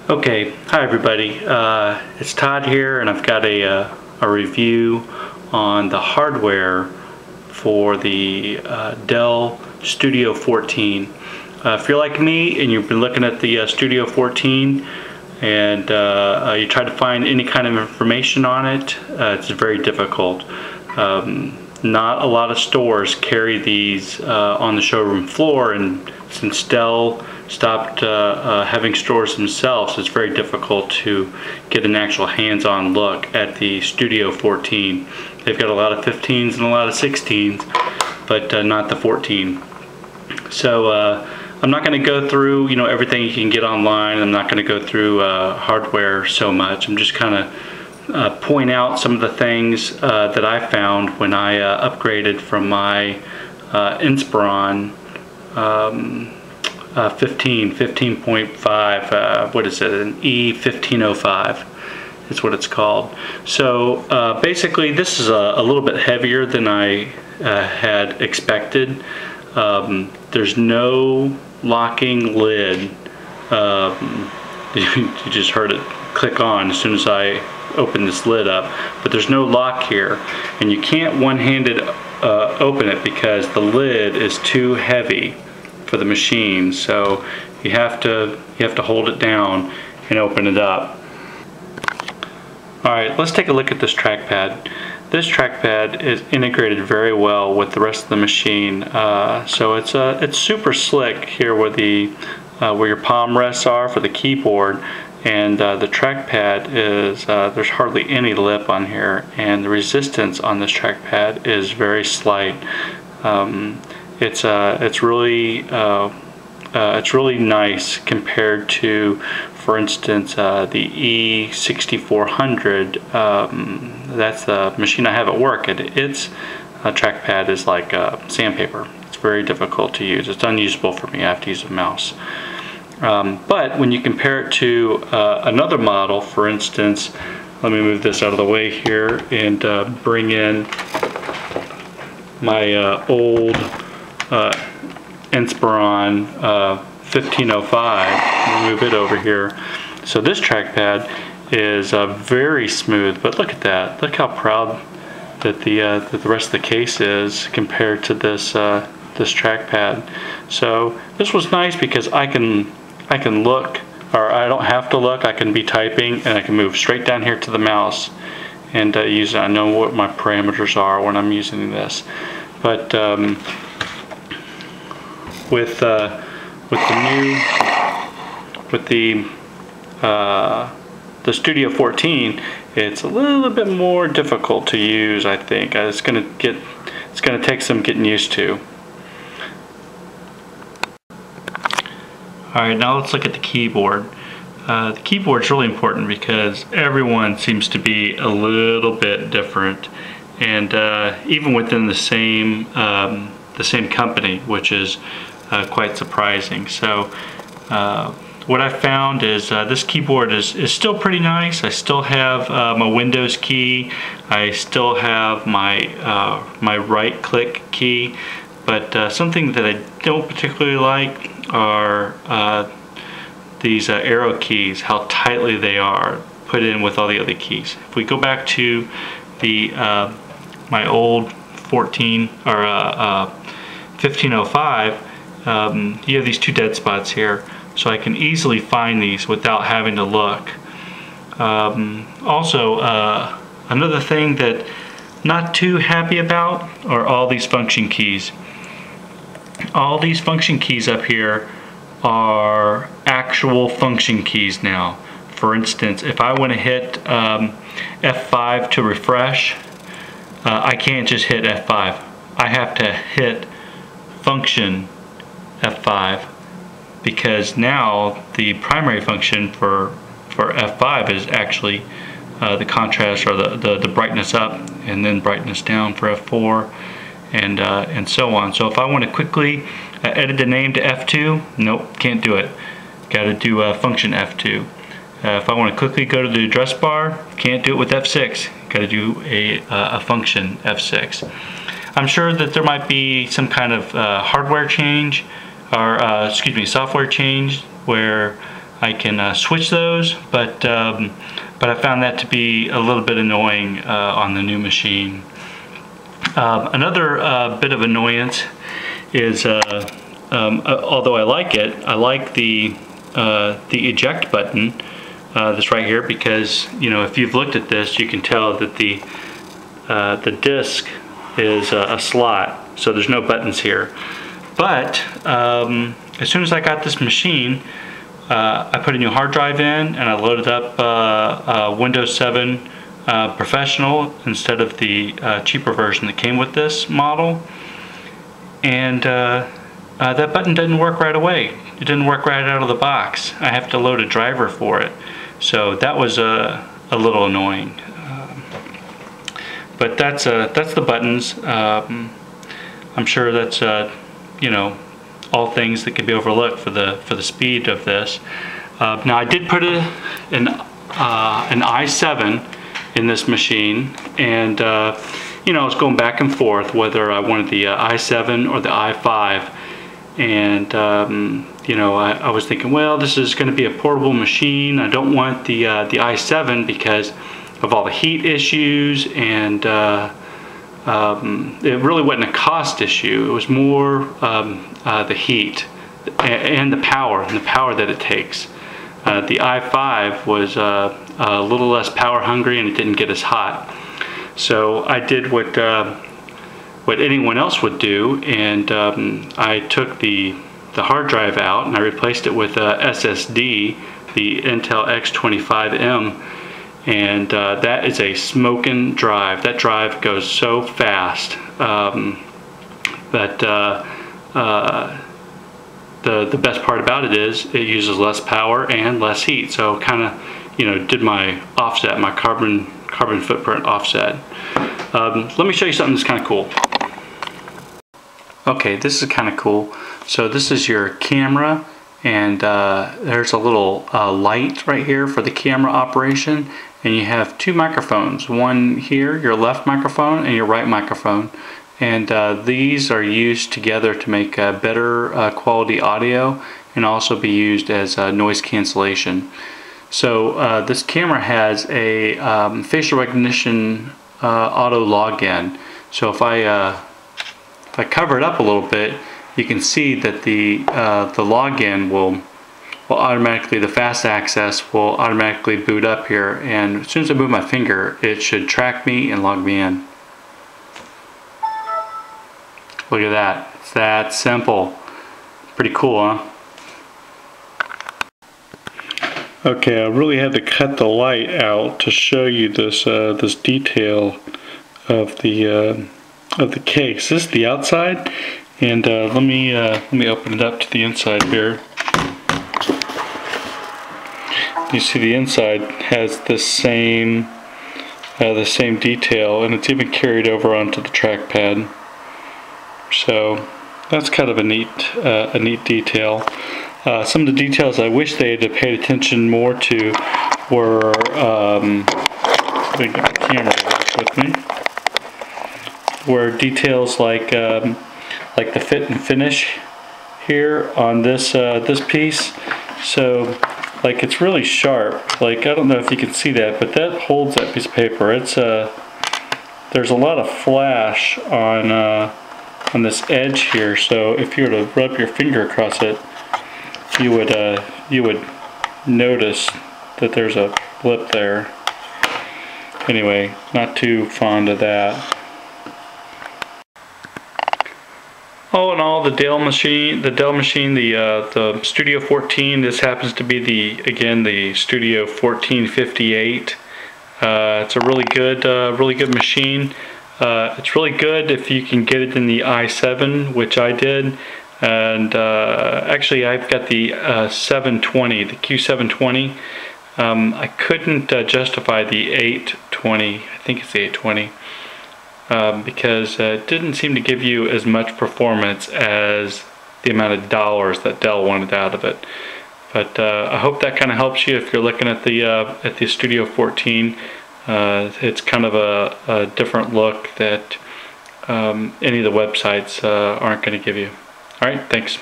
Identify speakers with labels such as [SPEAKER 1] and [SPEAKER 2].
[SPEAKER 1] Okay, hi everybody. It's Todd here, and I've got a review on the hardware for the Dell Studio 14. If you're like me and you've been looking at the Studio 14 and you try to find any kind of information on it, it's very difficult. Not a lot of stores carry these on the showroom floor, and since Dell stopped having stores themselves, it's very difficult to get an actual hands-on look at the Studio 14. They've got a lot of 15s and a lot of 16s, but not the 14. So I'm not going to go through everything you can get online. I'm not going to go through hardware so much. I'm just kind of point out some of the things that I found when I upgraded from my Inspiron 15.5, what is it, an E1505 is what it's called. So basically this is a little bit heavier than I had expected. There's no locking lid. You just heard it click on as soon as I open this lid up, but there's no lock here, and you can't one-handed open it because the lid is too heavy for the machine. So you have to hold it down and open it up. Alright, let's take a look at this trackpad. This trackpad is integrated very well with the rest of the machine. So it's super slick here where your palm rests are for the keyboard, and the trackpad is there's hardly any lip on here, and the resistance on this trackpad is very slight. It's really nice compared to, for instance, the E6400. That's the machine I have at work, and its trackpad is like sandpaper. It's very difficult to use. It's unusable for me. I have to use a mouse. But when you compare it to another model, for instance, let me move this out of the way here and bring in my old Inspiron 1505. Move it over here. So this trackpad is very smooth, but look at that. Look how proud that the rest of the case is compared to this this trackpad. So this was nice because I can look, or I don't have to look. I can be typing and I can move straight down here to the mouse and use it. I know what my parameters are when I'm using this. But with the Studio 14, it's a little bit more difficult to use. I think it's gonna take some getting used to. All right, now let's look at the keyboard. The keyboard is really important because everyone seems to be a little bit different, and even within the same company, which is quite surprising. So what I found is this keyboard is still pretty nice. I still have my Windows key. I still have my my right click key, but something that I don't particularly like are these arrow keys, how tightly they are put in with all the other keys. If we go back to the my old 14 or 1505, you have these two dead spots here, so I can easily find these without having to look. Also, another thing that not too happy about are all these function keys. All these function keys up here are actual function keys now. For instance, if I want to hit F5 to refresh, I can't just hit F5. I have to hit function F5, because now the primary function for F5 is actually the contrast, or the brightness up and then brightness down for F4, and so on. So if I want to quickly edit the name to F2, nope, can't do it. Got to do function F2. If I want to quickly go to the address bar, can't do it with F6. Got to do a function F6. I'm sure that there might be some kind of hardware change, or excuse me, software change, where I can switch those, but I found that to be a little bit annoying on the new machine. Another bit of annoyance is, although I like it, I like the eject button that's right here, because if you've looked at this, you can tell that the disc is a slot, so there's no buttons here. But as soon as I got this machine, I put a new hard drive in, and I loaded up Windows 7 Professional instead of the cheaper version that came with this model, and that button didn't work right away. It didn't work right out of the box. I have to load a driver for it, so that was a little annoying. But that's the buttons. I'm sure that's all things that could be overlooked for the speed of this. Now I did put an i7 in this machine, and I was going back and forth whether I wanted the i7 or the i5, and I was thinking, well, this is going to be a portable machine. I don't want the i7 because of all the heat issues, and it really wasn't a cost issue. It was more the heat and the power that it takes. The i5 was a little less power hungry, and it didn't get as hot. So I did what anyone else would do, and I took the hard drive out and I replaced it with a SSD, the Intel X25M, and that is a smoking drive. That drive goes so fast, but the best part about it is it uses less power and less heat. So kind of did my offset, my carbon footprint offset. Let me show you something that's kind of cool. Okay, this is kind of cool. So this is your camera, and there's a little light right here for the camera operation, and you have two microphones, one here, your left microphone, and your right microphone, and these are used together to make better quality audio, and also be used as noise cancellation. So this camera has a facial recognition auto login. So if I cover it up a little bit, you can see that the login will automatically, the fast access will automatically boot up here, and as soon as I move my finger, it should track me and log me in. Look at that. It's that simple. Pretty cool, huh? Okay, I really had to cut the light out to show you this this detail of the case. This is the outside, and let me open it up to the inside here. You see the inside has the same detail, and it's even carried over onto the trackpad. So that's kind of a neat detail. Some of the details I wish they had paid attention more to were, let me get my camera with me, were details like the fit and finish here on this this piece. So like it's really sharp. Like I don't know if you can see that, but that holds that piece of paper. It's there's a lot of flash on this edge here. So if you were to rub your finger across it, you would notice that there's a blip there. Anyway, not too fond of that. All in all, the Dell machine, the Studio 14. This happens to be the Studio 1458. It's a really good machine. It's really good if you can get it in the i7, which I did. And actually I've got the 720, the Q720. I couldn't justify the 820, I think it's the 820, because it didn't seem to give you as much performance as the amount of dollars that Dell wanted out of it. But I hope that kind of helps you if you're looking at the Studio 14. It's kind of a different look that any of the websites aren't going to give you. Alright, thanks.